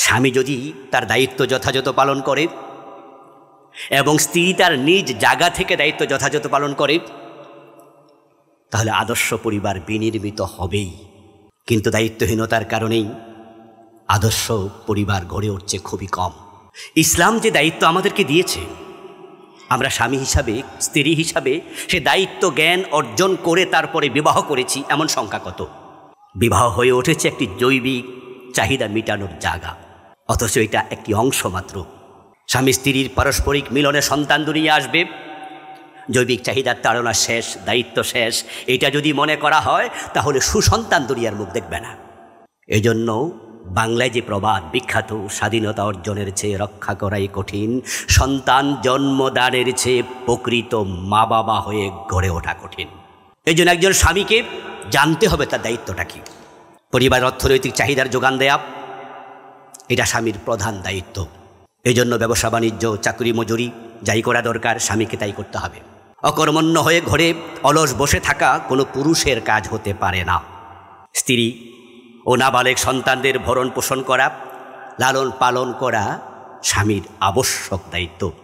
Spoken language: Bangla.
স্বামী যদি তার দায়িত্ব যথাযথ পালন করে এবং স্ত্রী তার নিজ জায়গা থেকে দায়িত্ব যথাযথ পালন করে, তাহলে আদর্শ পরিবার বিনির্মিত হবেই। কিন্তু দায়িত্বহীনতার কারণেই আদর্শ পরিবার গড়ে উঠছে খুবই কম। ইসলাম যে দায়িত্ব আমাদেরকে দিয়েছে, আমরা স্বামী হিসাবে, স্ত্রী হিসাবে সে দায়িত্ব জ্ঞান অর্জন করে তারপরে বিবাহ করেছি এমন সংখ্যা কত? বিবাহ হয়ে উঠেছে একটি জৈবিক চাহিদা মেটানোর জায়গা, অথচ এটা একটি অংশ মাত্র। স্বামী স্ত্রীর পারস্পরিক মিলনে সন্তান দুনিয়া আসবে, জৈবিক চাহিদার তাড়না শেষ, দায়িত্ব শেষ, এটা যদি মনে করা হয় তাহলে সুসন্তান দুনিয়ার মুখ দেখবে না। এজন্য বাংলায় যে প্রবাদ বিখ্যাত, স্বাধীনতা অর্জনের চেয়ে রক্ষা করাই কঠিন, সন্তান জন্মদানের চেয়ে প্রকৃত মা বাবা হয়ে গড়ে ওঠা কঠিন। এই জন্য একজন স্বামীকে জানতে হবে তার দায়িত্বটা কী। পরিবার অর্থনৈতিক চাহিদার যোগান দেয়া এটা স্বামীর প্রধান দায়িত্ব। এই জন্য ব্যবসা বাণিজ্য, চাকরি মজুরি যাই করা দরকার স্বামীকে তাই করতে হবে। অকর্মণ্য হয়ে ঘরে অলস বসে থাকা কোনো পুরুষের কাজ হতে পারে না। স্ত্রী ও নাবালেগ সন্তানদের ভরণ পোষণ করা, লালন পালন করা স্বামীর আবশ্যক দায়িত্ব।